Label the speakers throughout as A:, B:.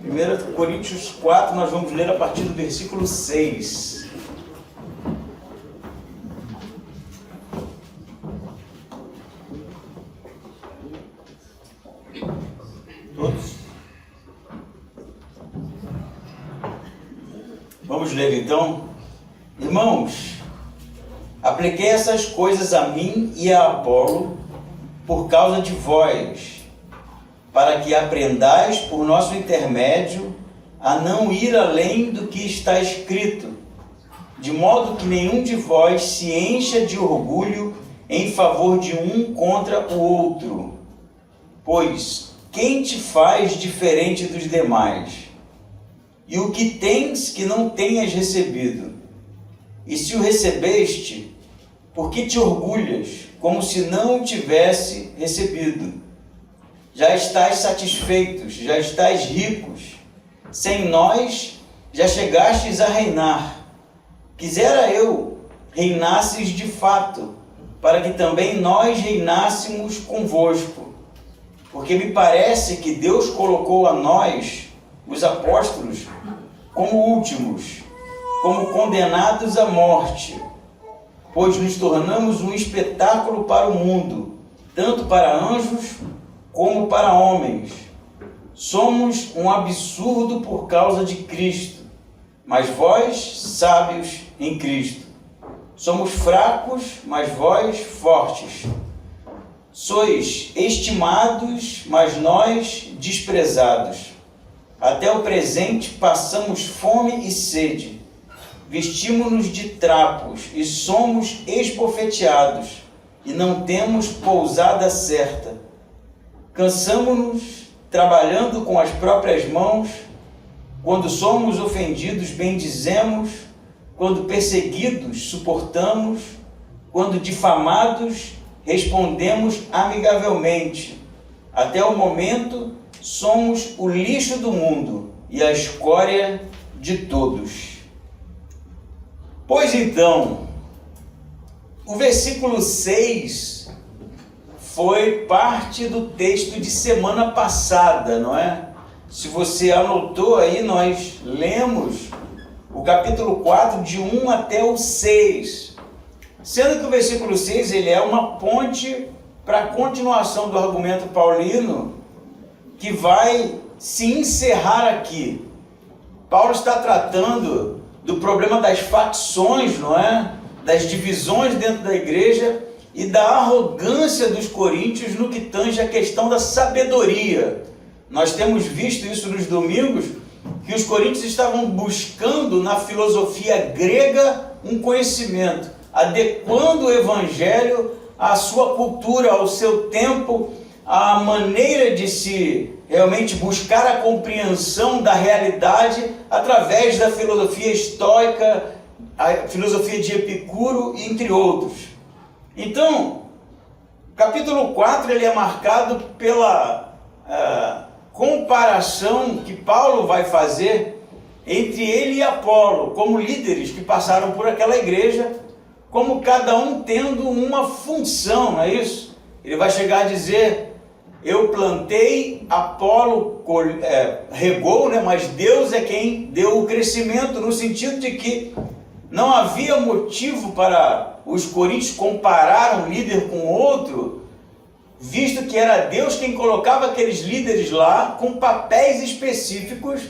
A: 1 Coríntios 4, nós vamos ler a partir do versículo 6. Todos? Vamos ler então. Irmãos, apliquei essas coisas a mim e a Apolo por causa de vós, para que aprendais por nosso intermédio a não ir além do que está escrito, de modo que nenhum de vós se encha de orgulho em favor de um contra o outro. Pois quem te faz diferente dos demais? E o que tens que não tenhas recebido? E se o recebeste, por que te orgulhas, como se não o tivesse recebido? Já estais satisfeitos, já estais ricos. Sem nós, já chegastes a reinar. Quisera eu reinasses de fato, para que também nós reinássemos convosco. Porque me parece que Deus colocou a nós, os apóstolos, como últimos, como condenados à morte, pois nos tornamos um espetáculo para o mundo, tanto para anjos como para homens. Somos um absurdo por causa de Cristo, mas vós, sábios em Cristo. Somos fracos, mas vós, fortes. Sois estimados, mas nós, desprezados. Até o presente passamos fome e sede. Vestimos-nos de trapos e somos esbofeteados, e não temos pousada certa. Cansamo-nos trabalhando com as próprias mãos. Quando somos ofendidos, bendizemos. Quando perseguidos, suportamos. Quando difamados, respondemos amigavelmente. Até o momento, somos o lixo do mundo e a escória de todos. Pois então, o versículo 6 foi parte do texto de semana passada, não é? Se você anotou aí, nós lemos o capítulo 4 de 1 até o 6. Sendo que o versículo 6 ele é uma ponte para a continuação do argumento paulino que vai se encerrar aqui. Paulo está tratando do problema das facções, não é? Das divisões dentro da igreja e da arrogância dos coríntios no que tange a questão da sabedoria. Nós temos visto isso nos domingos, que os coríntios estavam buscando na filosofia grega um conhecimento, adequando o evangelho à sua cultura, ao seu tempo, à maneira de se realmente buscar a compreensão da realidade através da filosofia estoica, a filosofia de Epicuro, entre outros. Então, o capítulo 4 ele é marcado pela comparação que Paulo vai fazer entre ele e Apolo, como líderes que passaram por aquela igreja, como cada um tendo uma função, não é isso? Ele vai chegar a dizer: eu plantei, Apolo regou, né? Mas Deus é quem deu o crescimento, no sentido de que não havia motivo para os coríntios comparar um líder com outro, visto que era Deus quem colocava aqueles líderes lá com papéis específicos,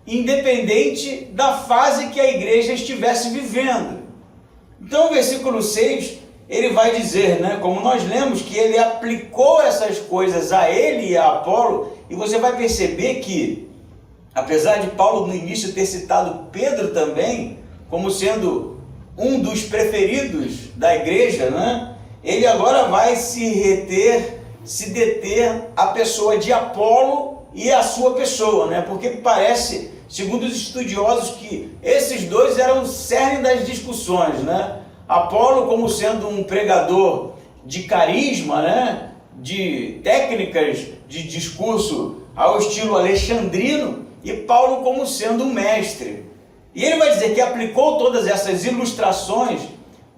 A: independente da fase que a igreja estivesse vivendo. Então o versículo 6, ele vai dizer, né, como nós lemos, que ele aplicou essas coisas a ele e a Apolo, e você vai perceber que, apesar de Paulo no início ter citado Pedro também, como sendo um dos preferidos da igreja, né, ele agora vai se deter à pessoa de Apolo e à sua pessoa, né, porque parece, segundo os estudiosos, que esses dois eram o cerne das discussões, né? Apolo como sendo um pregador de carisma, né? De técnicas de discurso ao estilo alexandrino, e Paulo como sendo um mestre. E ele vai dizer que aplicou todas essas ilustrações,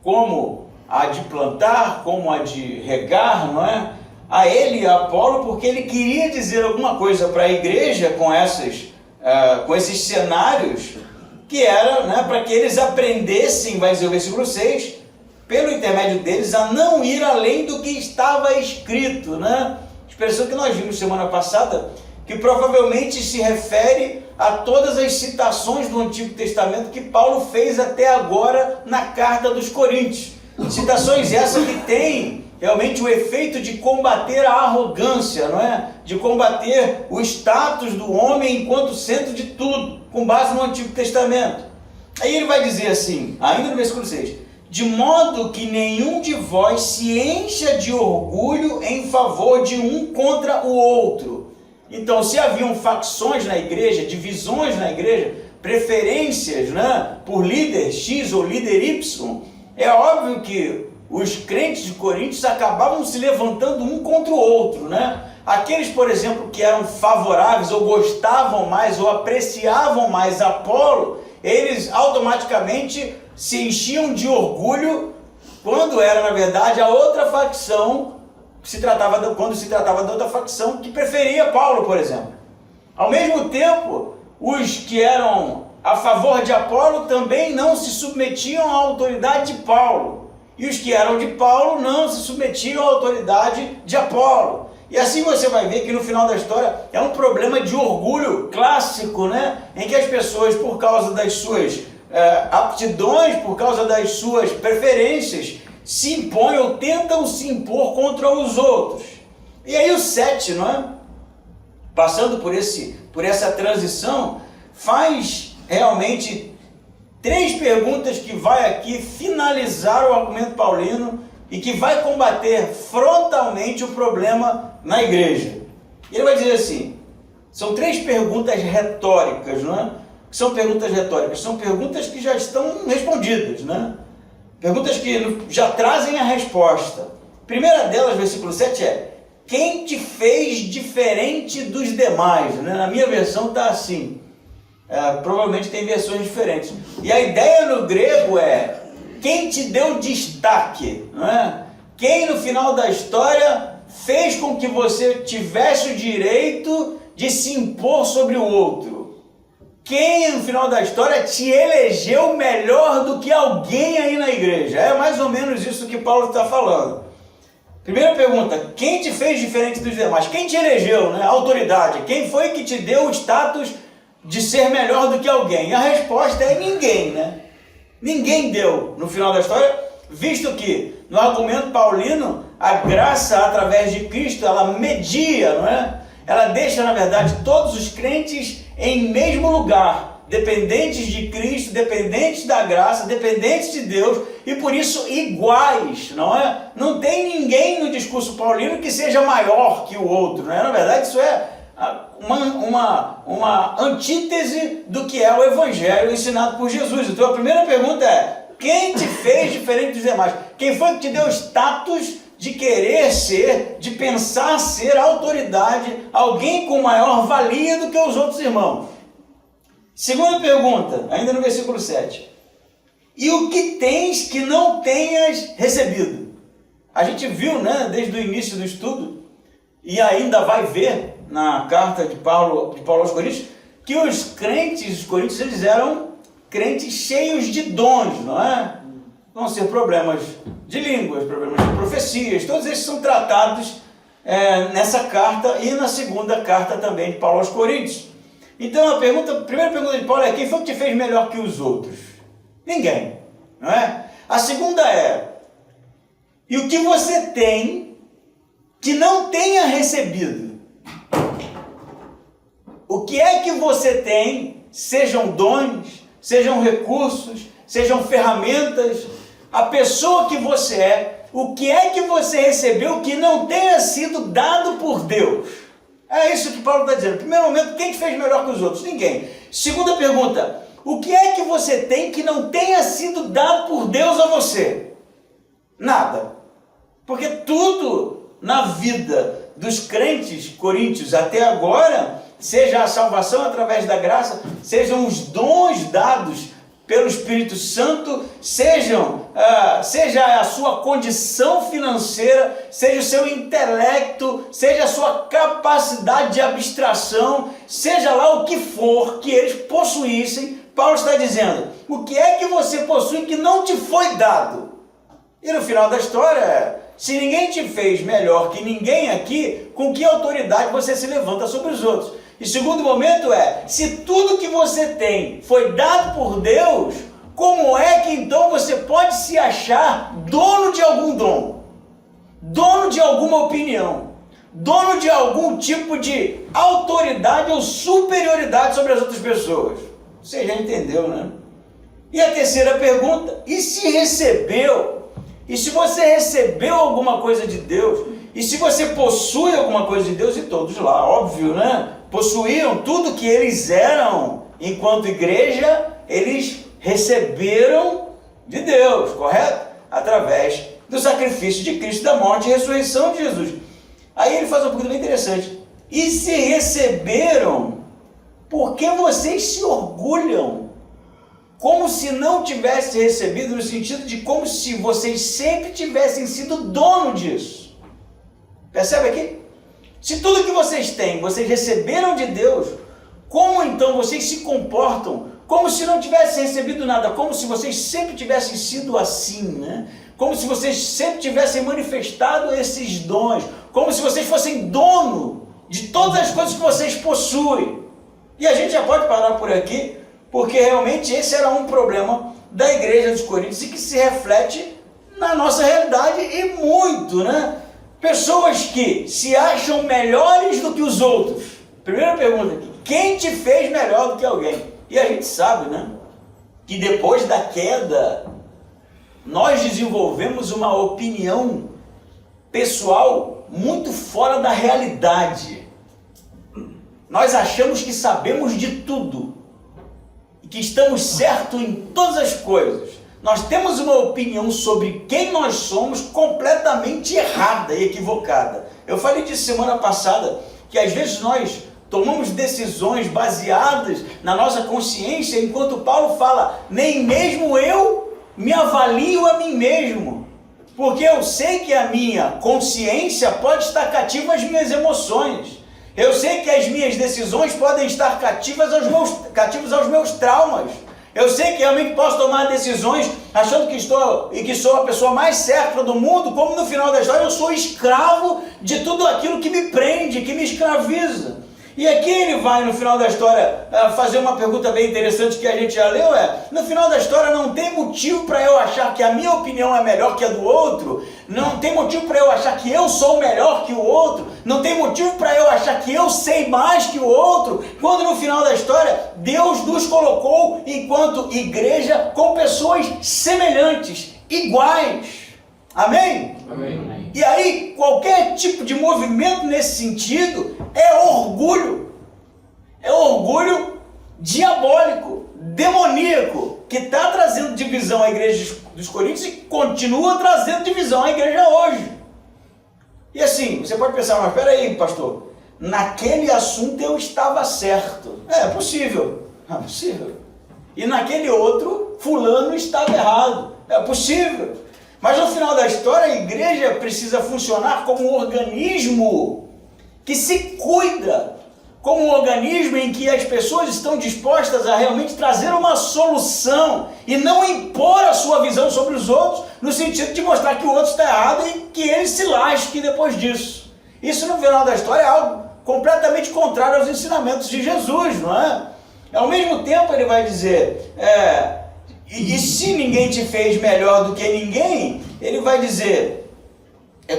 A: como a de plantar, como a de regar, não é? A ele e a Apolo, porque ele queria dizer alguma coisa para a igreja com essas com esses cenários, que era, né, para que eles aprendessem, vai dizer o versículo 6, pelo intermédio deles, a não ir além do que estava escrito, né? Expressão que nós vimos semana passada, que provavelmente se refere a todas as citações do Antigo Testamento que Paulo fez até agora na carta dos Coríntios. Citações essas que têm realmente o efeito de combater a arrogância, não é? De combater o status do homem enquanto centro de tudo, com base no Antigo Testamento. Aí ele vai dizer assim, ainda no versículo 6, de modo que nenhum de vós se encha de orgulho em favor de um contra o outro. Então, se haviam facções na igreja, divisões na igreja, preferências, né, por líder X ou líder Y, é óbvio que os crentes de Coríntios acabavam se levantando um contra o outro, né? Aqueles, por exemplo, que eram favoráveis ou gostavam mais ou apreciavam mais Apolo, eles automaticamente se enchiam de orgulho quando era, na verdade, a outra facção, quando se tratava da outra facção que preferia Paulo, por exemplo. Ao mesmo tempo, os que eram a favor de Apolo também não se submetiam à autoridade de Paulo. E os que eram de Paulo não se submetiam à autoridade de Apolo. E assim você vai ver que no final da história é um problema de orgulho clássico, né? Em que as pessoas, por causa das suas aptidões, por causa das suas preferências, se impõem ou tentam se impor contra os outros. E aí o 7, não é? Passando por essa transição, faz realmente 3 perguntas que vai aqui finalizar o argumento paulino e que vai combater frontalmente o problema na igreja. Ele vai dizer assim, são 3 perguntas retóricas, não é? Que são perguntas retóricas, são perguntas que já estão respondidas, né? Perguntas que já trazem a resposta. A primeira delas, versículo 7 é, quem te fez diferente dos demais? Né? Na minha versão está assim, provavelmente tem versões diferentes. E a ideia no grego é, quem te deu destaque? Não é? Quem no final da história fez com que você tivesse o direito de se impor sobre o outro? Quem no final da história te elegeu melhor do que alguém aí na igreja? É mais ou menos isso que Paulo está falando. Primeira pergunta, quem te fez diferente dos demais? Quem te elegeu, né? A autoridade. Quem foi que te deu o status de ser melhor do que alguém? E a resposta é ninguém, né? Ninguém deu no final da história, visto que no argumento paulino, a graça através de Cristo, ela media, não é? Ela deixa, na verdade, todos os crentes em mesmo lugar, dependentes de Cristo, dependentes da graça, dependentes de Deus, e por isso iguais, não é? Não tem ninguém no discurso paulino que seja maior que o outro, não é? Na verdade, isso é uma antítese do que é o Evangelho ensinado por Jesus. Então a primeira pergunta é, quem te fez diferente dos demais? Quem foi que te deu status de querer ser, de pensar ser autoridade, alguém com maior valia do que os outros irmãos? Segunda pergunta, ainda no versículo 7. E o que tens que não tenhas recebido? A gente viu, né, desde o início do estudo, e ainda vai ver na carta de Paulo aos Coríntios, que os crentes dos Coríntios, eles eram crentes cheios de dons, não é? Vão ser problemas de línguas, problemas de profecias, todos esses são tratados nessa carta e na segunda carta também de Paulo aos Coríntios. Então a primeira pergunta de Paulo é, quem foi que te fez melhor que os outros? Ninguém, não é? A segunda é, e o que você tem que não tenha recebido? O que é que você tem, sejam dons, sejam recursos, sejam ferramentas, a pessoa que você é, o que é que você recebeu que não tenha sido dado por Deus? É isso que Paulo está dizendo. Primeiro momento, quem te fez melhor que os outros? Ninguém. Segunda pergunta, o que é que você tem que não tenha sido dado por Deus a você? Nada. Porque tudo na vida dos crentes coríntios até agora, seja a salvação através da graça, sejam os dons dados pelo Espírito Santo, seja a sua condição financeira, seja o seu intelecto, seja a sua capacidade de abstração, seja lá o que for que eles possuíssem. Paulo está dizendo, o que é que você possui que não te foi dado? E no final da história, se ninguém te fez melhor que ninguém aqui, com que autoridade você se levanta sobre os outros? E segundo momento se tudo que você tem foi dado por Deus, como é que então você pode se achar dono de algum dom, dono de alguma opinião, dono de algum tipo de autoridade ou superioridade sobre as outras pessoas? Você já entendeu, né? E a terceira pergunta, e se recebeu? E se você recebeu alguma coisa de Deus? E se você possui alguma coisa de Deus? E todos lá, óbvio, né? Possuíam tudo que eles eram enquanto igreja, eles receberam de Deus, correto? Através do sacrifício de Cristo, da morte e ressurreição de Jesus. Aí ele faz uma pergunta bem interessante. E se receberam, por que vocês se orgulham? Como se não tivessem recebido, no sentido de como se vocês sempre tivessem sido dono disso. Percebe aqui? Se tudo que vocês têm, vocês receberam de Deus, como então vocês se comportam como se não tivessem recebido nada, como se vocês sempre tivessem sido assim, né? Como se vocês sempre tivessem manifestado esses dons, como se vocês fossem dono de todas as coisas que vocês possuem. E a gente já pode parar por aqui, porque realmente esse era um problema da igreja dos Coríntios e que se reflete na nossa realidade e muito, né? Pessoas que se acham melhores do que os outros. Primeira pergunta aqui, quem te fez melhor do que alguém? E a gente sabe, né, que depois da queda, nós desenvolvemos uma opinião pessoal muito fora da realidade. Nós achamos que sabemos de tudo, e que estamos certos em todas as coisas. Nós temos uma opinião sobre quem nós somos completamente errada e equivocada. Eu falei disso semana passada, que às vezes nós tomamos decisões baseadas na nossa consciência, enquanto Paulo fala, nem mesmo eu me avalio a mim mesmo, porque eu sei que a minha consciência pode estar cativa às minhas emoções. Eu sei que as minhas decisões podem estar cativas aos meus traumas. Eu sei que realmente posso tomar decisões achando que sou a pessoa mais certa do mundo, como no final da história eu sou escravo de tudo aquilo que me prende, que me escraviza. E aqui ele vai, no final da história, fazer uma pergunta bem interessante que a gente já leu, no final da história não tem motivo para eu achar que a minha opinião é melhor que a do outro, não tem motivo para eu achar que eu sou melhor que o outro, não tem motivo para eu achar que eu sei mais que o outro, quando no final da história Deus nos colocou enquanto igreja com pessoas semelhantes, iguais. Amém?
B: Amém.
A: E aí, qualquer tipo de movimento nesse sentido é orgulho. É orgulho diabólico, demoníaco, que está trazendo divisão à igreja dos Coríntios e continua trazendo divisão à igreja hoje. E assim, você pode pensar, mas peraí, pastor, naquele assunto eu estava certo. É possível. É possível. E naquele outro, fulano estava errado. É possível. Mas no final da história, a igreja precisa funcionar como um organismo que se cuida, como um organismo em que as pessoas estão dispostas a realmente trazer uma solução e não impor a sua visão sobre os outros, no sentido de mostrar que o outro está errado e que ele se lasque depois disso. Isso no final da história é algo completamente contrário aos ensinamentos de Jesus, não é? Ao mesmo tempo ele vai dizer... E se ninguém te fez melhor do que ninguém, ele vai dizer,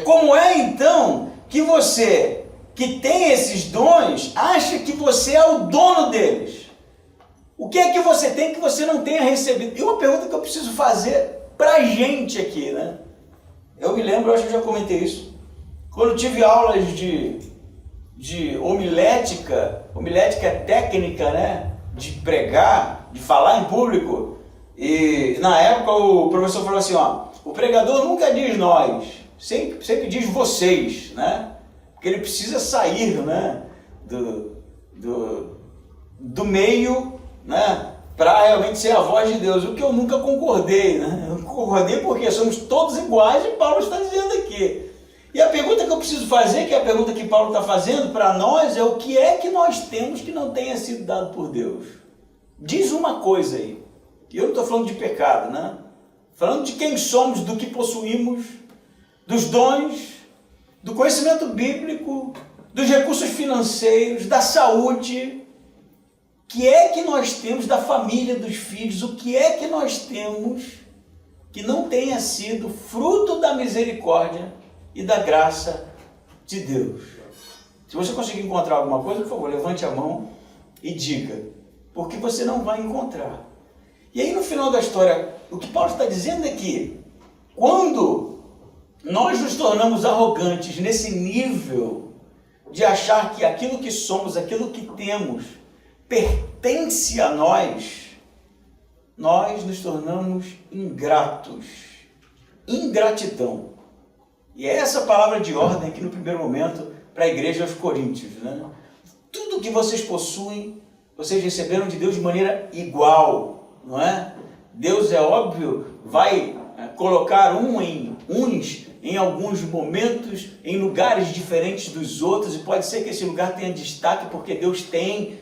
A: como é então que você, que tem esses dons, acha que você é o dono deles? O que é que você tem que você não tenha recebido? E uma pergunta que eu preciso fazer para a gente aqui, né? Eu me lembro, eu acho que eu já comentei isso, quando tive aulas de homilética técnica, né? De pregar, de falar em público. E na época o professor falou assim, o pregador nunca diz nós, sempre diz vocês, né? Porque ele precisa sair, né? do meio, né? para realmente ser a voz de Deus, o que eu nunca concordei, né? Eu concordei porque somos todos iguais, e Paulo está dizendo aqui. E a pergunta que eu preciso fazer, que é a pergunta que Paulo está fazendo para nós, é o que é que nós temos que não tenha sido dado por Deus? Diz uma coisa aí, e eu não estou falando de pecado, né? Falando de quem somos, do que possuímos, dos dons, do conhecimento bíblico, dos recursos financeiros, da saúde. O que é que nós temos da família, dos filhos? O que é que nós temos que não tenha sido fruto da misericórdia e da graça de Deus? Se você conseguir encontrar alguma coisa, por favor, levante a mão e diga, porque você não vai encontrar. E aí no final da história, o que Paulo está dizendo é que quando nós nos tornamos arrogantes nesse nível de achar que aquilo que somos, aquilo que temos, pertence a nós, nós nos tornamos ingratos. Ingratidão. E é essa palavra de ordem aqui no primeiro momento para a igreja aos Coríntios, né? Tudo que vocês possuem, vocês receberam de Deus de maneira igual, não é? Deus, é óbvio, vai colocar uns em alguns momentos, em lugares diferentes dos outros, e pode ser que esse lugar tenha destaque, porque Deus tem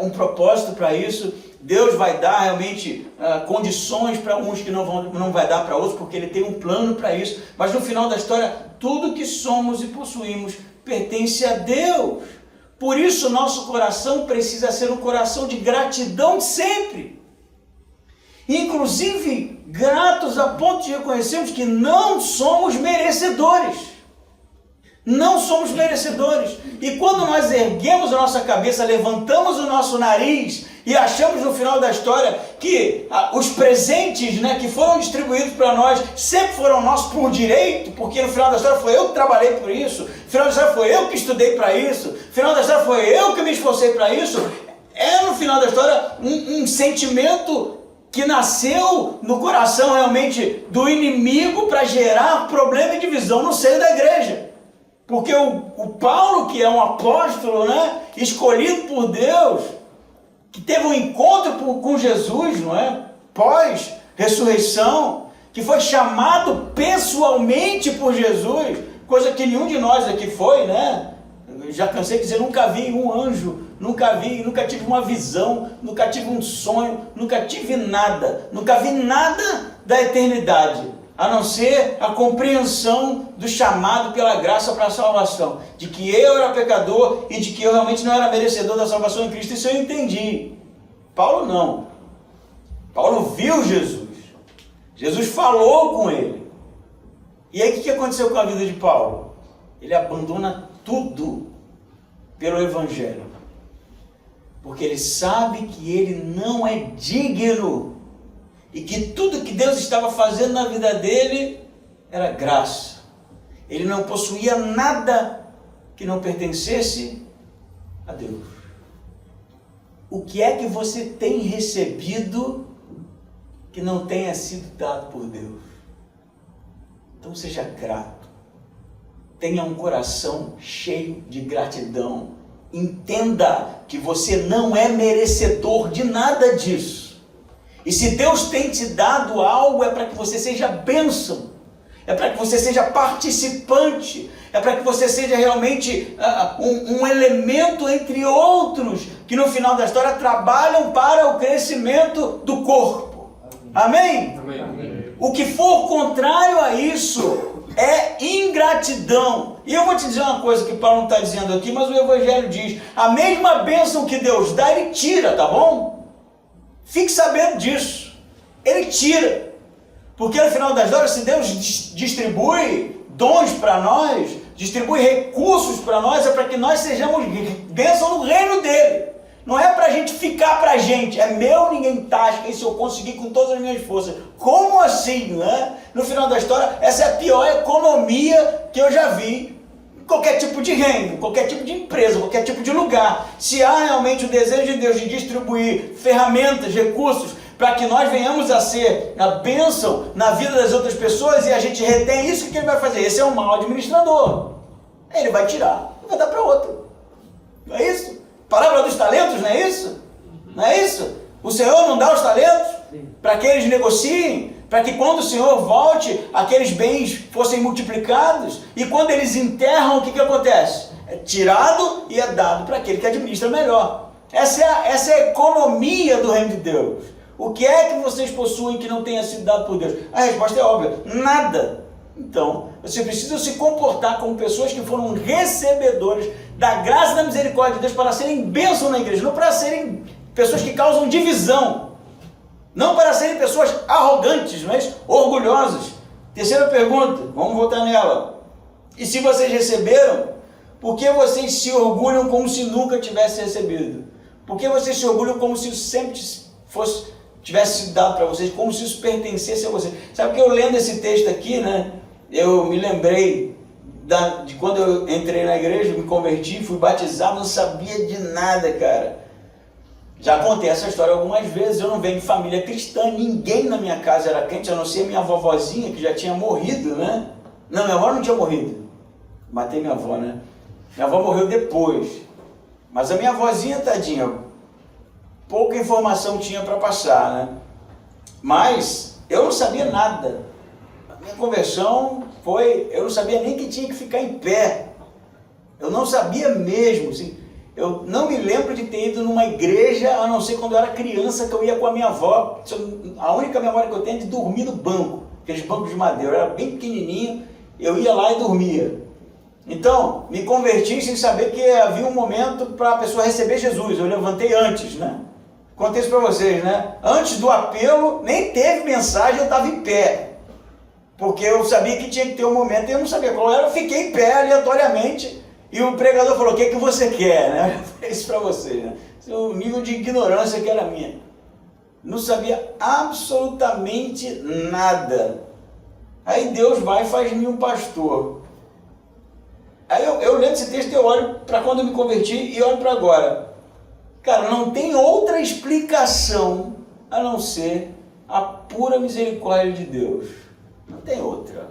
A: um propósito para isso. Deus vai dar realmente condições para uns que não vai dar para outros, porque Ele tem um plano para isso. Mas no final da história, tudo que somos e possuímos pertence a Deus. Por isso, nosso coração precisa ser um coração de gratidão sempre. Inclusive, gratos a ponto de reconhecermos que não somos merecedores. Não somos merecedores. E quando nós erguemos a nossa cabeça, levantamos o nosso nariz e achamos no final da história que os presentes, né, que foram distribuídos para nós sempre foram nossos por direito, porque no final da história foi eu que trabalhei por isso, no final da história foi eu que estudei para isso, no final da história foi eu que me esforcei para isso, é no final da história um sentimento que nasceu no coração realmente do inimigo para gerar problema e divisão no seio da igreja. Porque o Paulo, que é um apóstolo, né, escolhido por Deus, que teve um encontro com Jesus, não é? Pós-ressurreição, que foi chamado pessoalmente por Jesus, coisa que nenhum de nós aqui foi, né? Eu já cansei de dizer, nunca vi um anjo, nunca tive uma visão, nunca tive um sonho, nunca tive nada, nunca vi nada da eternidade, a não ser a compreensão do chamado pela graça para a salvação, de que eu era pecador e de que eu realmente não era merecedor da salvação em Cristo. Isso eu entendi. Paulo não. Paulo viu Jesus. Jesus falou com ele. E aí o que aconteceu com a vida de Paulo? Ele abandona tudo pelo Evangelho, porque ele sabe que ele não é digno e que tudo que Deus estava fazendo na vida dele era graça. Ele não possuía nada que não pertencesse a Deus. O que é que você tem recebido que não tenha sido dado por Deus? Então seja grato. Tenha um coração cheio de gratidão. Entenda que você não é merecedor de nada disso. E se Deus tem te dado algo, é para que você seja bênção, é para que você seja participante, é para que você seja realmente um elemento entre outros, que no final da história trabalham para o crescimento do corpo. Amém?
B: Amém.
A: O que for contrário a isso é ingratidão. E eu vou te dizer uma coisa que Paulo não está dizendo aqui, mas o Evangelho diz, a mesma bênção que Deus dá, Ele tira, tá bom? Fique sabendo disso. Ele tira. Porque no final das horas, se Deus distribui dons para nós, distribui recursos para nós, é para que nós sejamos bênção no reino dele. Não é para a gente ficar para a gente. É meu, ninguém tasca, isso eu consegui com todas as minhas forças. Como assim, né? No final da história, essa é a pior economia que eu já vi. Qualquer tipo de reino, qualquer tipo de empresa, qualquer tipo de lugar. Se há realmente o desejo de Deus de distribuir ferramentas, recursos, para que nós venhamos a ser a bênção na vida das outras pessoas e a gente retém isso, o que ele vai fazer? Esse é um mau administrador. Ele vai tirar e vai dar para outro. Não é isso? Parábola dos talentos, não é isso? Não é isso? O Senhor não dá os talentos para que eles negociem, para que quando o Senhor volte, aqueles bens fossem multiplicados, e quando eles enterram, o que acontece? É tirado e é dado para aquele que administra melhor. Essa é a economia do reino de Deus. O que é que vocês possuem que não tenha sido dado por Deus? A resposta é óbvia: nada. Então, você precisa se comportar como pessoas que foram recebedores da graça e da misericórdia de Deus para serem bênção na igreja, não para serem pessoas que causam divisão, não para serem pessoas arrogantes, mas orgulhosas. Terceira pergunta, vamos voltar nela. E se vocês receberam, por que vocês se orgulham como se nunca tivessem recebido? Por que vocês se orgulham como se isso sempre tivesse sido dado para vocês, como se isso pertencesse a vocês? Sabe que eu lendo esse texto aqui, né, eu me lembrei de quando eu entrei na igreja, me converti, fui batizado, não sabia de nada, cara. Já contei essa história algumas vezes. Eu não venho de família cristã, ninguém na minha casa era crente, a não ser minha vovozinha, que já tinha morrido, né? Não, minha avó não tinha morrido. Matei minha avó, né? Minha avó morreu depois. Mas a minha avózinha, tadinha, pouca informação tinha para passar, né? Mas eu não sabia nada. A minha conversão foi, eu não sabia nem que tinha que ficar em pé. Eu não sabia mesmo, assim. Eu não me lembro de ter ido numa igreja, a não ser quando eu era criança, que eu ia com a minha avó. A única memória que eu tenho é de dormir no banco, aqueles bancos de madeira. Eu era bem pequenininho, eu ia lá e dormia. Então, me converti sem saber que havia um momento para a pessoa receber Jesus. Eu levantei antes, né? Contei isso para vocês, né? Antes do apelo, nem teve mensagem, eu estava em pé. Porque eu sabia que tinha que ter um momento e eu não sabia qual era. Eu fiquei em pé aleatoriamente. E o pregador falou: o que você quer, né? Eu falei isso para vocês, né? O nível de ignorância que era minha. Não sabia absolutamente nada. Aí Deus vai e faz de mim um pastor. Aí eu lendo esse texto, eu olho para quando eu me converti e olho para agora. Cara, não tem outra explicação a não ser a pura misericórdia de Deus. Não tem outra.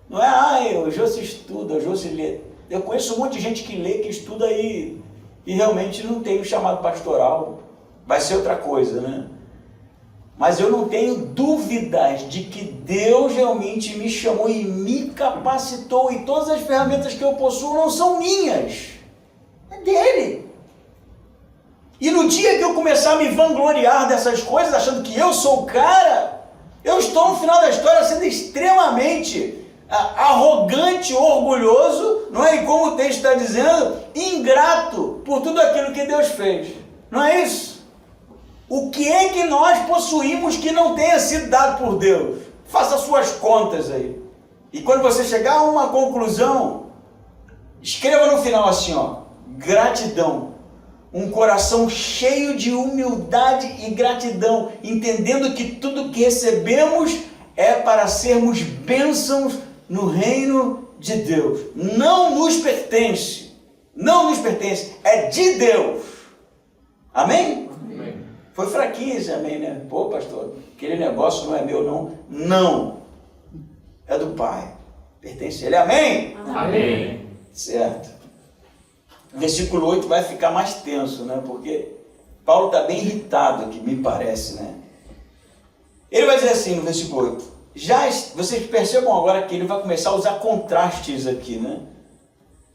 A: Não é, o José estuda, o José lê. Eu conheço um monte de gente que lê, que estuda e realmente não tem o chamado pastoral. Vai ser outra coisa, né? Mas eu não tenho dúvidas de que Deus realmente me chamou e me capacitou. E todas as ferramentas que eu possuo não são minhas. É dele. E no dia que eu começar a me vangloriar dessas coisas, achando que eu sou o cara, eu estou no final da história sendo extremamente arrogante, orgulhoso, não é? E como o texto está dizendo, ingrato por tudo aquilo que Deus fez. Não é isso? O que é que nós possuímos que não tenha sido dado por Deus? Faça suas contas aí. E quando você chegar a uma conclusão, escreva no final assim, ó: gratidão. Um coração cheio de humildade e gratidão, entendendo que tudo que recebemos é para sermos bênçãos no reino de Deus. Não nos pertence. Não nos pertence. É de Deus. Amém? Amém. Foi fraquinho esse amém, né? Pô, pastor, aquele negócio não é meu, não. Não. É do Pai. Pertence a Ele. Amém?
B: Amém.
A: Certo. Versículo 8 vai ficar mais tenso, né? Porque Paulo está bem irritado aqui, me parece, né? Ele vai dizer assim no versículo 8. Vocês percebam agora que ele vai começar a usar contrastes aqui, né?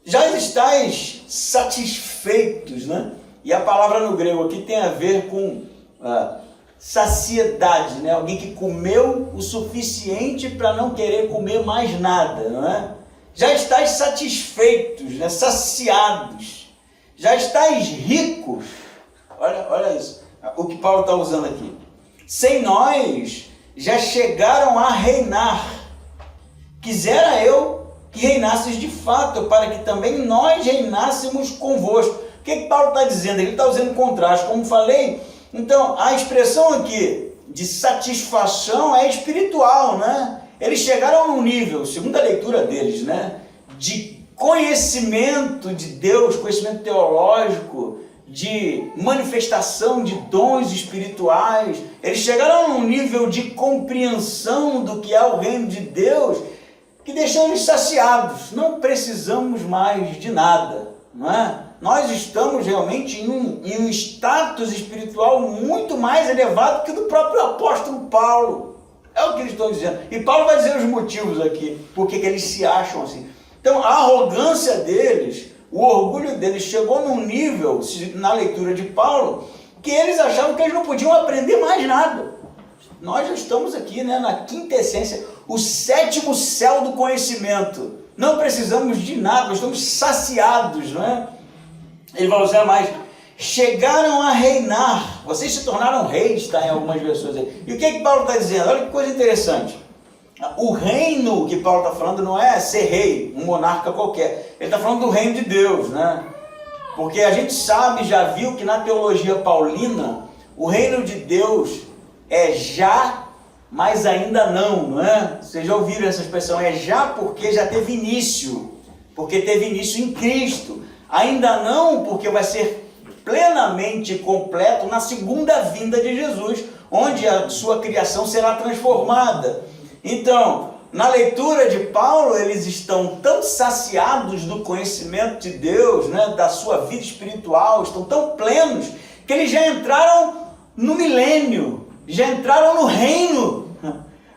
A: Já estáis satisfeitos, né? E a palavra no grego aqui tem a ver com saciedade, né? Alguém que comeu o suficiente para não querer comer mais nada, não é? Já estáis satisfeitos, né? Saciados. Já estáis ricos. Olha isso, o que Paulo está usando aqui. Sem nós já chegaram a reinar. Quisera eu que reinasses de fato, para que também nós reinássemos convosco. O que Paulo está dizendo? Ele está usando contraste, como falei. Então, a expressão aqui de satisfação é espiritual, né? Eles chegaram a um nível, segundo a leitura deles, né, de conhecimento de Deus, conhecimento teológico, de manifestação de dons espirituais. Eles chegaram a um nível de compreensão do que é o reino de Deus, que deixou eles saciados. Não precisamos mais de nada, não é? Nós estamos realmente em um status espiritual muito mais elevado que o do próprio apóstolo Paulo. É o que eles estão dizendo. E Paulo vai dizer os motivos aqui, porque que eles se acham assim. Então, a arrogância deles, o orgulho deles chegou num nível, na leitura de Paulo, que eles achavam que eles não podiam aprender mais nada. Nós já estamos aqui, né, na quinta essência, o sétimo céu do conhecimento. Não precisamos de nada, nós estamos saciados, não é? Ele vai usar mais. Chegaram a reinar. Vocês se tornaram reis, está em algumas versões aí. E o que é que Paulo está dizendo? Olha que coisa interessante. O reino que Paulo está falando não é ser rei, um monarca qualquer. Ele está falando do reino de Deus, né? Porque a gente sabe, já viu que na teologia paulina, o reino de Deus é já, mas ainda não, não é? Vocês já ouviram essa expressão? É já porque já teve início. Porque teve início em Cristo. Ainda não porque vai ser plenamente completo na segunda vinda de Jesus, onde a sua criação será transformada. Então, na leitura de Paulo, eles estão tão saciados do conhecimento de Deus, né, da sua vida espiritual, estão tão plenos, que eles já entraram no milênio, já entraram no reino,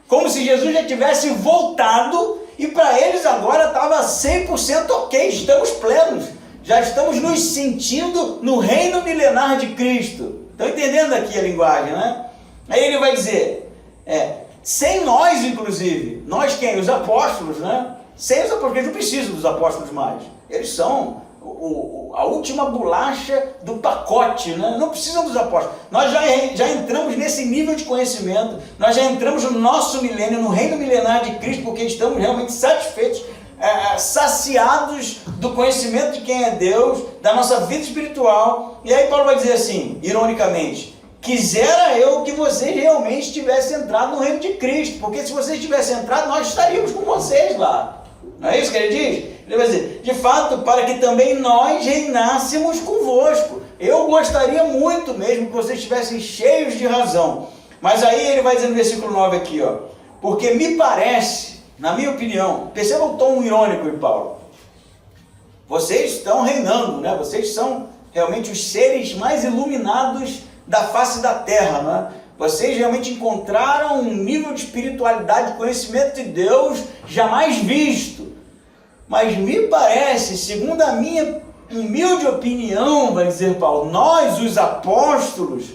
A: como se Jesus já tivesse voltado e para eles agora estava 100% ok, estamos plenos. Já estamos nos sentindo no reino milenar de Cristo. Estão entendendo aqui a linguagem, né? Aí ele vai dizer, sem nós, inclusive, nós quem? Os apóstolos, né? Sem os apóstolos, eles não precisam dos apóstolos mais. Eles são a última bolacha do pacote, né? Não precisam dos apóstolos. Nós já entramos nesse nível de conhecimento, nós já entramos no nosso milênio, no reino milenar de Cristo, porque estamos realmente satisfeitos, saciados do conhecimento de quem é Deus, da nossa vida espiritual. E aí Paulo vai dizer assim, ironicamente, quisera eu que vocês realmente tivessem entrado no reino de Cristo, porque se vocês tivessem entrado, nós estaríamos com vocês lá. Não é isso que ele diz? Ele vai dizer, de fato, para que também nós reinássemos convosco. Eu gostaria muito mesmo que vocês estivessem cheios de razão. Mas aí ele vai dizer no versículo 9 aqui, ó, porque me parece, na minha opinião, perceba o tom irônico de Paulo. Vocês estão reinando, né? Vocês são realmente os seres mais iluminados da face da terra, né? Vocês realmente encontraram um nível de espiritualidade, de conhecimento de Deus jamais visto. Mas me parece, segundo a minha humilde opinião, vai dizer Paulo, nós, os apóstolos,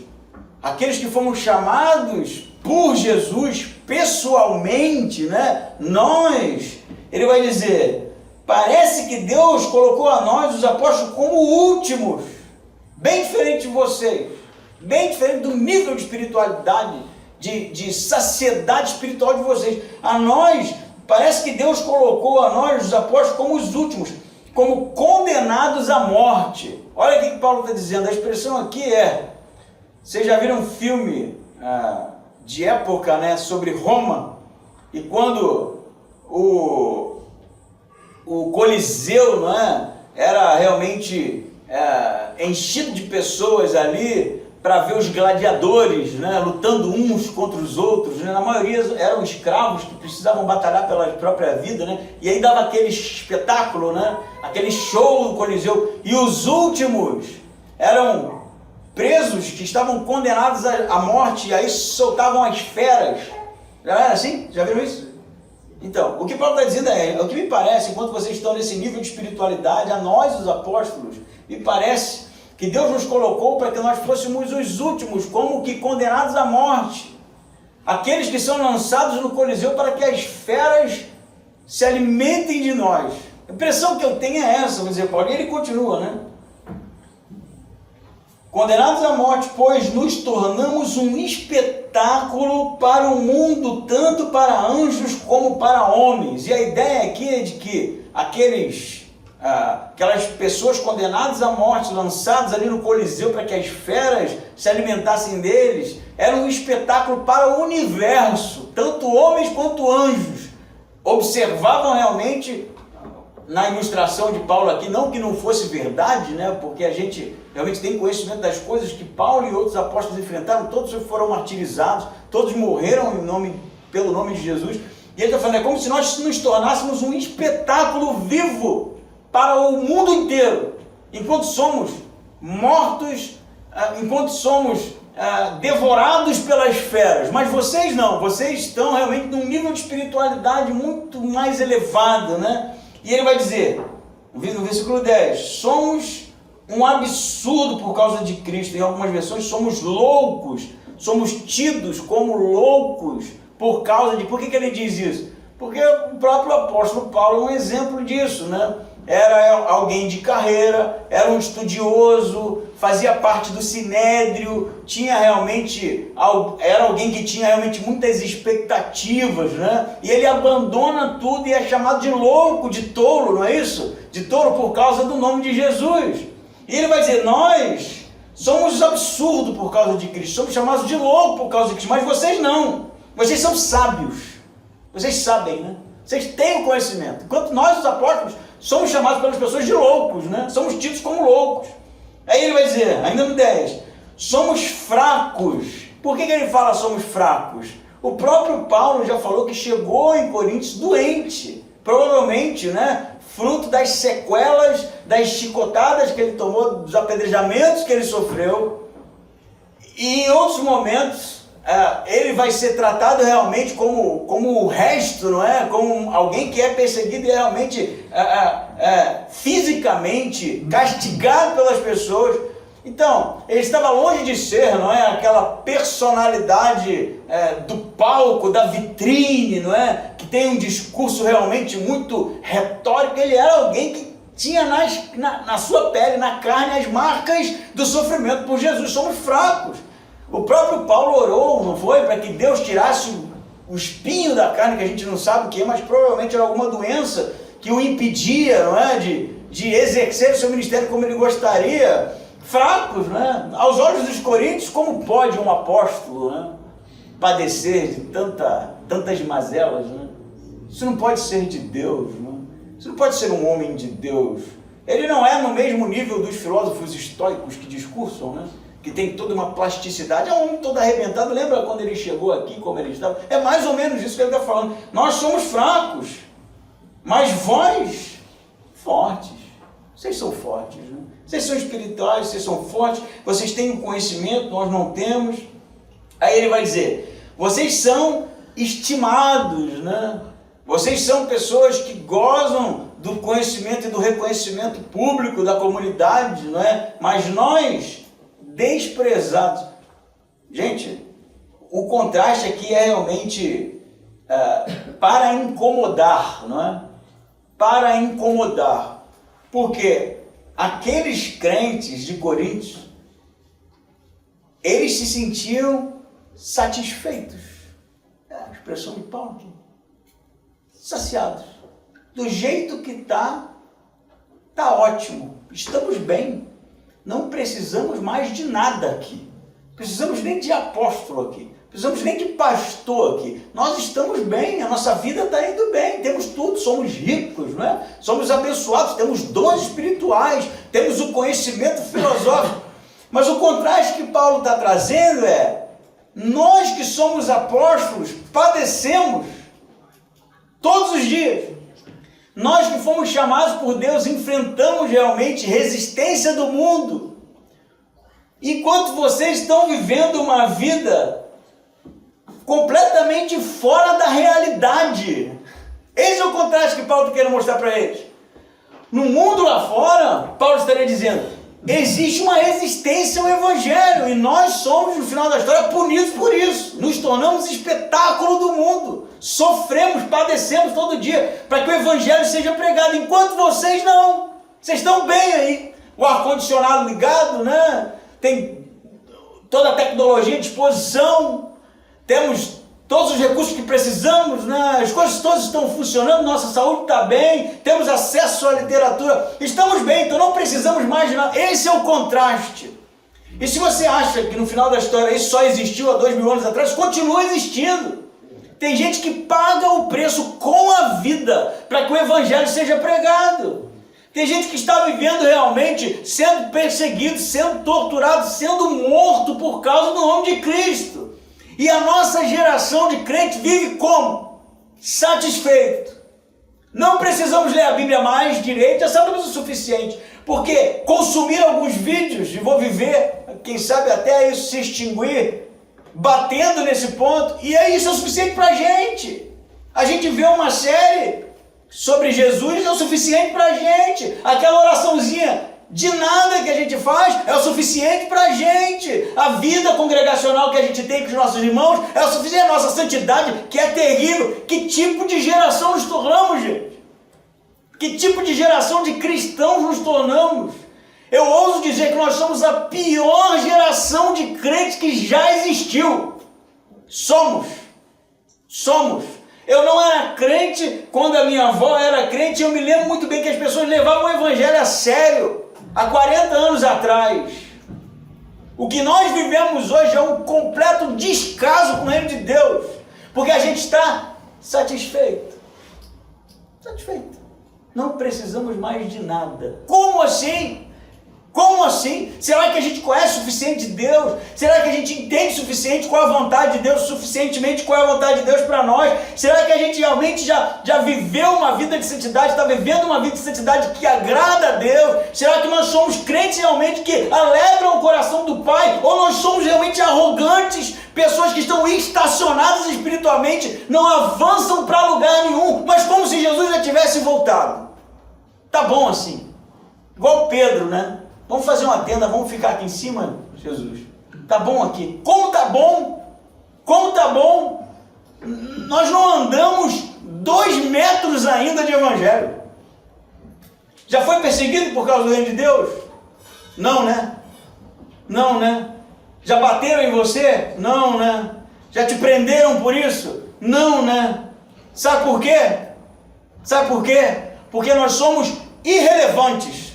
A: aqueles que fomos chamados por Jesus pessoalmente, né? Nós, ele vai dizer, parece que Deus colocou a nós, os apóstolos, como últimos, bem diferente de vocês, bem diferente do nível de espiritualidade, de saciedade espiritual de vocês. A nós, parece que Deus colocou a nós, os apóstolos, como os últimos, como condenados à morte. Olha o que Paulo está dizendo, a expressão aqui vocês já viram um filme de época, né, sobre Roma, e quando o Coliseu, não é, era realmente enchido de pessoas ali para ver os gladiadores, né, lutando uns contra os outros, né, na maioria eram escravos que precisavam batalhar pela própria vida, né, e aí dava aquele espetáculo, né, aquele show do Coliseu, e os últimos eram presos que estavam condenados à morte, e aí soltavam as feras. Já era assim? Já viram isso? Então, o que Paulo está dizendo o que me parece, enquanto vocês estão nesse nível de espiritualidade, a nós, os apóstolos, me parece que Deus nos colocou para que nós fôssemos os últimos, como que condenados à morte. Aqueles que são lançados no Coliseu para que as feras se alimentem de nós. A impressão que eu tenho é essa, vou dizer Paulo, e ele continua, né? Condenados à morte, pois nos tornamos um espetáculo para o mundo, tanto para anjos como para homens. E a ideia aqui é de que aquelas pessoas condenadas à morte, lançadas ali no Coliseu para que as feras se alimentassem deles, era um espetáculo para o universo, tanto homens quanto anjos. Observavam realmente, na ilustração de Paulo aqui, não que não fosse verdade, né? Porque a gente realmente tem conhecimento das coisas que Paulo e outros apóstolos enfrentaram, todos foram martirizados, todos morreram pelo nome de Jesus, e ele está falando, é como se nós nos tornássemos um espetáculo vivo para o mundo inteiro. enquanto somos mortos, enquanto somos devorados pelas feras, mas vocês não, vocês estão realmente num nível de espiritualidade muito mais elevado, né? E ele vai dizer, no versículo 10, somos um absurdo por causa de Cristo. Em algumas versões, somos loucos, somos tidos como loucos por causa de... Por que ele diz isso? Porque o próprio apóstolo Paulo é um exemplo disso, né? Era alguém de carreira, era um estudioso, fazia parte do sinédrio, era alguém que tinha realmente muitas expectativas, né? E ele abandona tudo e é chamado de louco, de tolo, não é isso? De tolo por causa do nome de Jesus. E ele vai dizer, nós somos absurdos por causa de Cristo, somos chamados de louco por causa de Cristo, mas vocês não, vocês são sábios, vocês sabem, né? Vocês têm o conhecimento, enquanto nós, os apóstolos, somos chamados pelas pessoas de loucos, né? Somos tidos como loucos. Aí ele vai dizer, ainda no 10, somos fracos. Por que ele fala somos fracos? O próprio Paulo já falou que chegou em Coríntios doente, provavelmente, né? Fruto das sequelas, das chicotadas que ele tomou, dos apedrejamentos que ele sofreu. E em outros momentos, ele vai ser tratado realmente como o resto, não é? Como alguém que é perseguido e é realmente fisicamente castigado pelas pessoas. Então, ele estava longe de ser, não é? Aquela personalidade do palco, da vitrine, não é? Que tem um discurso realmente muito retórico. Ele era alguém que tinha na sua pele, na carne, as marcas do sofrimento por Jesus. Somos fracos. O próprio Paulo orou, não foi? Para que Deus tirasse o espinho da carne, que a gente não sabe o que é, mas provavelmente era alguma doença que o impedia, não é? De exercer o seu ministério como ele gostaria. Fracos, né? Aos olhos dos coríntios, como pode um apóstolo, né, padecer de tantas mazelas, né? Isso não pode ser de Deus, né? Isso não pode ser um homem de Deus. Ele não é no mesmo nível dos filósofos estoicos que discursam, né? Que tem toda uma plasticidade, é um homem todo arrebentado. Lembra quando ele chegou aqui, como ele estava? É mais ou menos isso que ele está falando. Nós somos fracos, mas vós, fortes. Vocês são fortes, né? Vocês são espirituais, vocês são fortes, vocês têm um conhecimento, nós não temos. Aí ele vai dizer, vocês são estimados, né? Vocês são pessoas que gozam do conhecimento e do reconhecimento público da comunidade, não é? Mas nós, desprezados. Gente, o contraste aqui é realmente para incomodar, não é? Para incomodar. Porque aqueles crentes de Coríntios, eles se sentiam satisfeitos. É a expressão de Paulo aqui. Saciados. Do jeito que tá ótimo. Estamos bem. Não precisamos mais de nada aqui. Precisamos nem de apóstolo aqui. Precisamos nem de pastor aqui. Nós estamos bem, a nossa vida está indo bem. Temos tudo, somos ricos, não é? Somos abençoados, temos dons espirituais, temos o conhecimento filosófico. Mas o contraste que Paulo está trazendo é, nós que somos apóstolos, padecemos todos os dias. Nós que fomos chamados por Deus, enfrentamos realmente resistência do mundo. Enquanto vocês estão vivendo uma vida completamente fora da realidade. Esse é o contraste que Paulo está querendo mostrar para eles. No mundo lá fora, Paulo estaria dizendo, existe uma resistência ao Evangelho e nós somos, no final da história, punidos por isso. Nos tornamos espetáculo do mundo. Sofremos, padecemos todo dia para que o Evangelho seja pregado, enquanto vocês não. Vocês estão bem aí. O ar-condicionado ligado, né? Tem toda a tecnologia à disposição. Temos todos os recursos que precisamos, né? As coisas todas estão funcionando, nossa saúde está bem, temos acesso à literatura, estamos bem, então não precisamos mais de nada. Esse é o contraste. E se você acha que no final da história isso só existiu há 2000 anos atrás, continua existindo. Tem gente que paga o preço com a vida para que o Evangelho seja pregado. Tem gente que está vivendo realmente sendo perseguido, sendo torturado, sendo morto por causa do nome de Cristo. E a nossa geração de crente vive como? Satisfeito. Não precisamos ler a Bíblia mais direito, já sabemos o suficiente. Porque consumir alguns vídeos, e vou viver, quem sabe até isso se extinguir, batendo nesse ponto, e isso é o suficiente para a gente. A gente vê uma série sobre Jesus, é o suficiente para a gente. Aquela oraçãozinha de nada que a gente faz é o suficiente para a gente. A vida congregacional que a gente tem com os nossos irmãos é o suficiente. A nossa santidade, que é terrível. Que tipo de geração nos tornamos, gente? Que tipo de geração de cristãos nos tornamos? Eu ouso dizer que nós somos a pior geração de crentes que já existiu. Somos. Eu não era crente quando a minha avó era crente, e eu me lembro muito bem que as pessoas levavam o evangelho a sério, há 40 anos atrás. O que nós vivemos hoje é um completo descaso com o reino de Deus, porque a gente está satisfeito. Não precisamos mais de nada. Como assim? Como assim? Será que a gente conhece o suficiente de Deus? Será que a gente entende o suficiente qual é a vontade de Deus, suficientemente qual é a vontade de Deus para nós? Será que a gente realmente já viveu uma vida de santidade, está vivendo uma vida de santidade que agrada a Deus? Será que nós somos crentes realmente que alegram o coração do Pai? Ou nós somos realmente arrogantes, pessoas que estão estacionadas espiritualmente, não avançam para lugar nenhum, mas como se Jesus já tivesse voltado? Tá bom assim, igual Pedro, né? Vamos fazer uma tenda, vamos ficar aqui em cima, Jesus. Tá bom aqui. Como tá bom? Nós não andamos 2 metros ainda de evangelho. Já foi perseguido por causa do reino de Deus? Não, né? Já bateram em você? Não, né? Já te prenderam por isso? Não, né? Sabe por quê? Porque nós somos irrelevantes.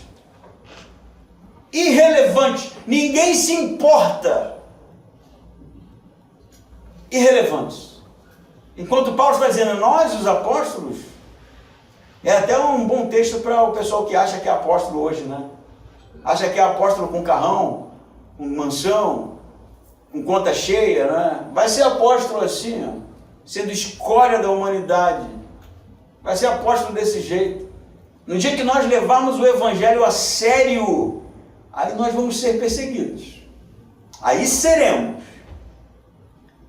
A: Ninguém se importa. Irrelevantes. Enquanto Paulo está dizendo, nós os apóstolos, é até um bom texto para o pessoal que acha que é apóstolo hoje, né? Acha que é apóstolo com carrão, com mansão, com conta cheia, né? Vai ser apóstolo assim, ó, sendo escória da humanidade. Vai ser apóstolo desse jeito. No dia que nós levarmos o evangelho a sério, aí nós vamos ser perseguidos. Aí seremos.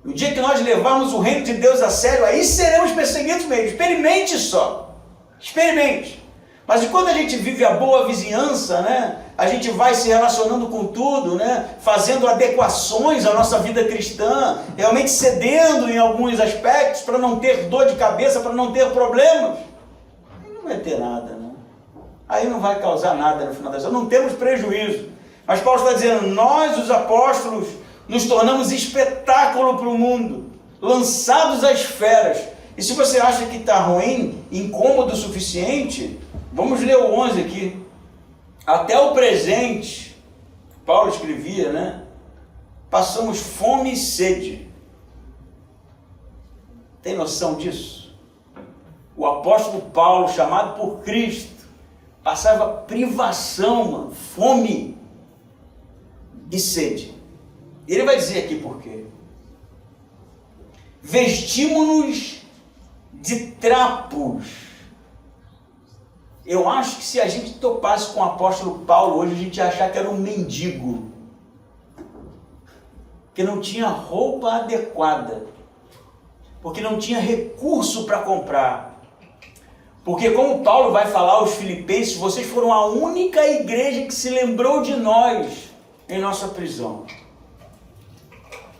A: No dia que nós levarmos o reino de Deus a sério, aí seremos perseguidos mesmo. Experimente só. Experimente. Mas enquanto a gente vive a boa vizinhança, né? A gente vai se relacionando com tudo, né? Fazendo adequações à nossa vida cristã, realmente cedendo em alguns aspectos para não ter dor de cabeça, para não ter problemas. Aí não vai ter nada, né? Aí não vai causar nada no final das contas, não temos prejuízo. Mas Paulo está dizendo, nós os apóstolos nos tornamos espetáculo para o mundo, lançados às feras. E se você acha que está ruim, incômodo o suficiente, vamos ler o 11 aqui. Até o presente, Paulo escrevia, né? Passamos fome e sede. Tem noção disso? O apóstolo Paulo, chamado por Cristo, passava privação, mano, fome e sede. Ele vai dizer aqui por quê. Vestimos-nos de trapos. Eu acho que se a gente topasse com o apóstolo Paulo hoje, a gente ia achar que era um mendigo, que não tinha roupa adequada, porque não tinha recurso para comprar. Porque como Paulo vai falar aos filipenses, vocês foram a única igreja que se lembrou de nós em nossa prisão.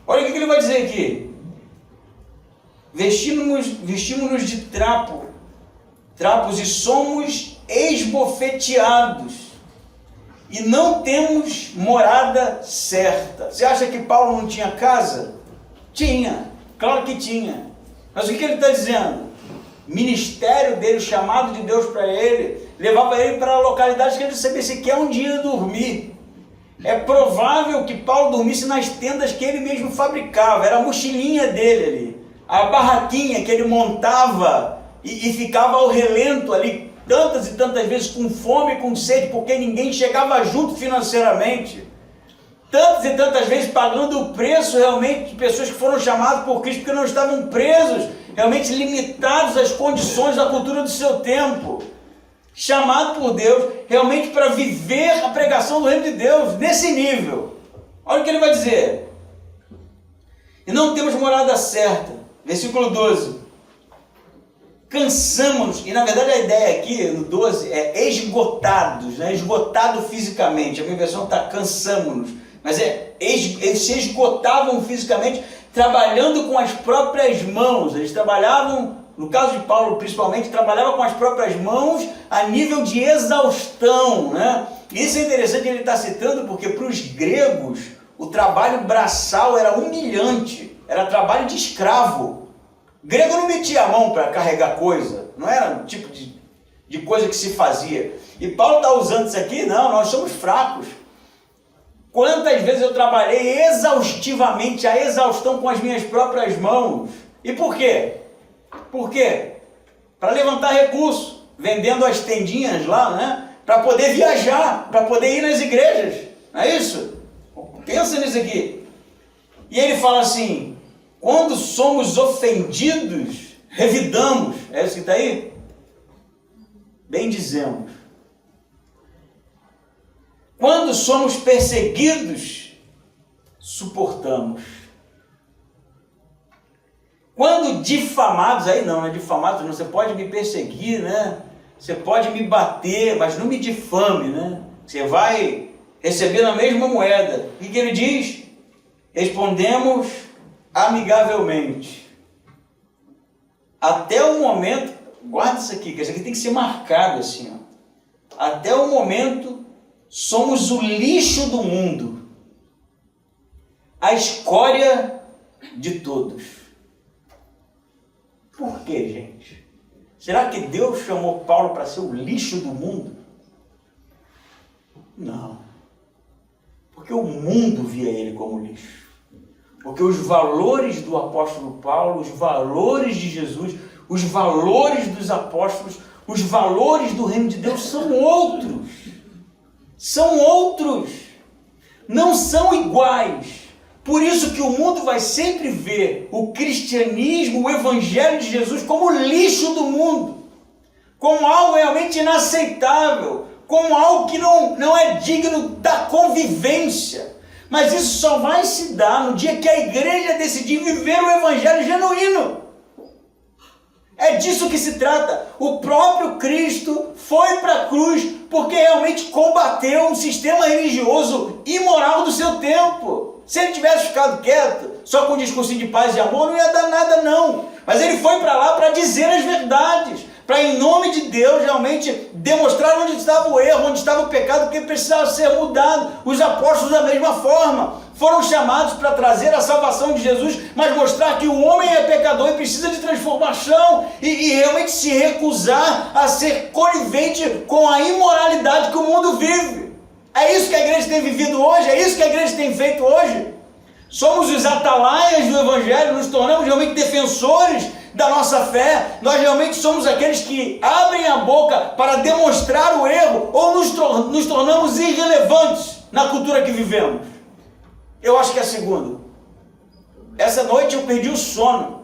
A: Olha o que ele vai dizer aqui. Vestimos-nos de trapos e somos esbofeteados e não temos morada certa. Você acha que Paulo não tinha casa? Tinha, claro que tinha. Mas o que ele está dizendo? O ministério dele, o chamado de Deus para ele, levava ele para localidades que ele sabia sequer onde ia dormir. É provável que Paulo dormisse nas tendas que ele mesmo fabricava, era a mochilinha dele ali, a barraquinha que ele montava e ficava ao relento ali, tantas e tantas vezes com fome e com sede, porque ninguém chegava junto financeiramente. Tantas e tantas vezes pagando o preço realmente de pessoas que foram chamadas por Cristo, porque não estavam presos, realmente limitados às condições da cultura do seu tempo. chamado por Deus realmente para viver a pregação do reino de Deus nesse nível. Olha o que ele vai dizer. E não temos morada certa. Versículo 12. Cansamos, e na verdade a ideia aqui no 12 é esgotados, né? Esgotado fisicamente. A minha versão está cansamos-nos, mas eles se esgotavam fisicamente trabalhando com as próprias mãos. Eles trabalhavam, no caso de Paulo principalmente, trabalhava com as próprias mãos a nível de exaustão, né? Isso é interessante, ele está citando porque para os gregos o trabalho braçal era humilhante, era trabalho de escravo. O grego não metia a mão para carregar coisa, não era um tipo de coisa que se fazia. E Paulo está usando isso aqui, não, nós somos fracos. Quantas vezes eu trabalhei exaustivamente, a exaustão com as minhas próprias mãos. E por quê? Por quê? Para levantar recurso, vendendo as tendinhas lá, né? Para poder viajar, para poder ir nas igrejas. Não é isso? Pensa nisso aqui. E ele fala assim, quando somos ofendidos, revidamos. É isso que está aí? Bem dizemos. Quando somos perseguidos, suportamos. Quando difamados, aí não, né? Difamados não, você pode me perseguir, né? Você pode me bater, mas não me difame, né? Você vai receber na mesma moeda. O que ele diz? Respondemos amigavelmente. Até o momento, guarda isso aqui, que isso aqui tem que ser marcado assim, ó. Até o momento, somos o lixo do mundo, a escória de todos. Por quê, gente? Será que Deus chamou Paulo para ser o lixo do mundo? Não. Porque o mundo via ele como lixo. Porque os valores do apóstolo Paulo, os valores de Jesus, os valores dos apóstolos, os valores do reino de Deus são outros. São outros. Não são iguais. Por isso que o mundo vai sempre ver o cristianismo, o evangelho de Jesus como lixo do mundo. Como algo realmente inaceitável. Como algo que não é digno da convivência. Mas isso só vai se dar no dia que a igreja decidir viver o evangelho genuíno. É disso que se trata. O próprio Cristo foi para a cruz porque realmente combateu um sistema religioso imoral do seu tempo. Se ele tivesse ficado quieto, só com um discursinho de paz e amor, não ia dar nada não. Mas ele foi para lá para dizer as verdades. Para, em nome de Deus, realmente demonstrar onde estava o erro, onde estava o pecado, que precisava ser mudado. Os apóstolos, da mesma forma, foram chamados para trazer a salvação de Jesus, mas mostrar que o homem é pecador e precisa de transformação, e realmente se recusar a ser conivente com a imoralidade que o mundo vive. É isso que a igreja tem vivido hoje, é isso que a igreja tem feito hoje. Somos os atalaias do evangelho, nos tornamos realmente defensores da nossa fé, nós realmente somos aqueles que abrem a boca para demonstrar o erro, ou nos tornamos irrelevantes na cultura que vivemos. Eu acho que é a segunda. Essa noite eu perdi o sono.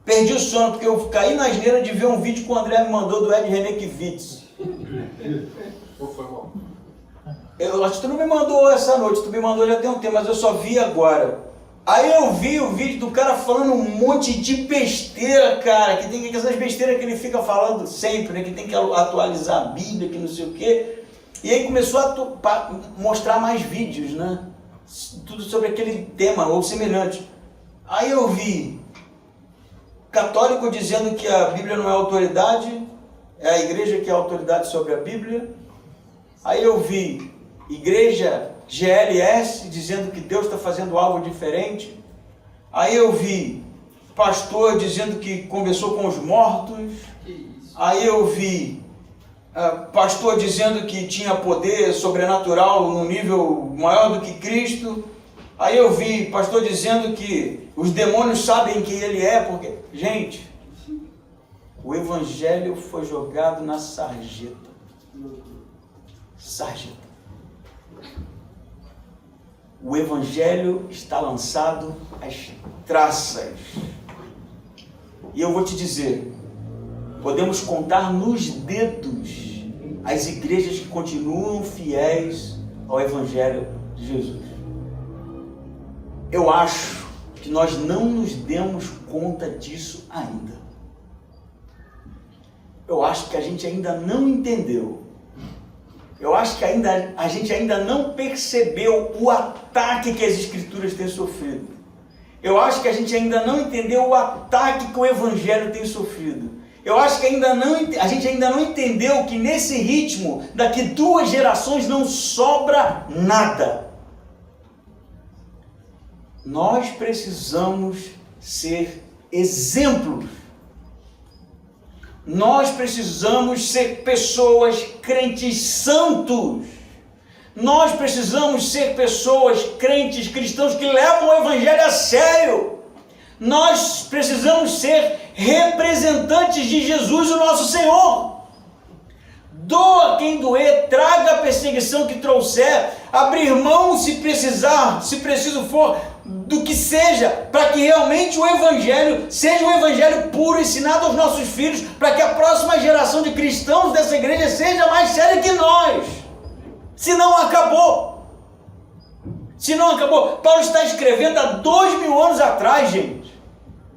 A: Perdi o sono porque eu caí na asneira de ver um vídeo que o André me mandou do Ed Renekiewicz. Eu acho que tu não me mandou essa noite, tu me mandou já tem um tempo, mas eu só vi agora. Aí eu vi o vídeo do cara falando um monte de besteira, cara, que tem essas besteiras que ele fica falando sempre, né? Que tem que atualizar a Bíblia, que não sei o quê. E aí começou a mostrar mais vídeos, né? Tudo sobre aquele tema ou semelhante. Aí eu vi católico dizendo que a Bíblia não é autoridade, é a igreja que é autoridade sobre a Bíblia. Aí eu vi igreja GLS dizendo que Deus está fazendo algo diferente. Aí eu vi pastor dizendo que conversou com os mortos. Aí eu vi pastor dizendo que tinha poder sobrenatural num nível maior do que Cristo. Aí eu vi pastor dizendo que os demônios sabem quem ele é, porque... Gente, o evangelho foi jogado na sarjeta. Sarjeta. O evangelho está lançado às traças. E eu vou te dizer, podemos contar nos dedos as igrejas que continuam fiéis ao Evangelho de Jesus. Eu acho que nós não nos demos conta disso ainda. Eu acho que a gente ainda não entendeu. Eu acho que a gente ainda não percebeu o ataque que as Escrituras têm sofrido. Eu acho que a gente ainda não entendeu o ataque que o Evangelho tem sofrido. Eu acho que a gente ainda não entendeu que nesse ritmo, daqui 2 gerações não sobra nada. Nós precisamos ser exemplos. Nós precisamos ser pessoas crentes santos. Nós precisamos ser pessoas crentes cristãos que levam o Evangelho a sério. Nós precisamos ser representantes de Jesus, o nosso Senhor. Doa quem doer, traga a perseguição que trouxer, abrir mão se precisar, se preciso for, do que seja, para que realmente o Evangelho seja um Evangelho puro, ensinado aos nossos filhos, para que a próxima geração de cristãos dessa igreja seja mais séria que nós. Senão acabou. Senão acabou. Paulo está escrevendo há 2000 anos atrás, gente.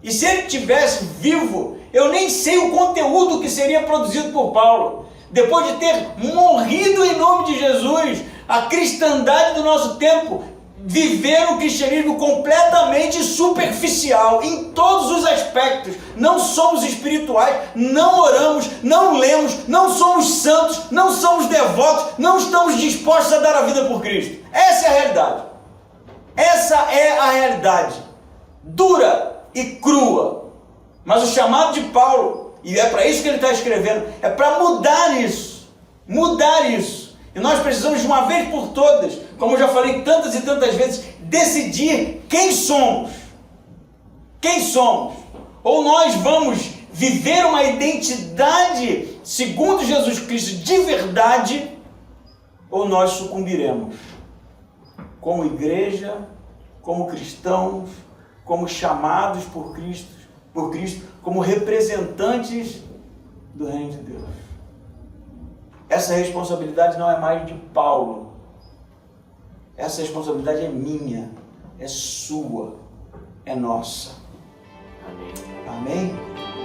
A: E se ele tivesse vivo, eu nem sei o conteúdo que seria produzido por Paulo. Depois de ter morrido em nome de Jesus, a cristandade do nosso tempo viver um cristianismo completamente superficial em todos os aspectos. Não somos espirituais, não oramos, não lemos, não somos santos, não somos devotos, não estamos dispostos a dar a vida por Cristo. Essa é a realidade. Essa é a realidade dura e crua. Mas o chamado de Paulo, e é para isso que ele está escrevendo, é para mudar isso. Mudar isso. E nós precisamos de uma vez por todas, como eu já falei tantas e tantas vezes, decidir quem somos. Quem somos? Ou nós vamos viver uma identidade segundo Jesus Cristo de verdade, ou nós sucumbiremos. Como igreja, como cristãos, como chamados por Cristo, como representantes do reino de Deus. Essa responsabilidade não é mais de Paulo. Essa responsabilidade é minha, é sua, é nossa.
B: Amém.
A: Amém?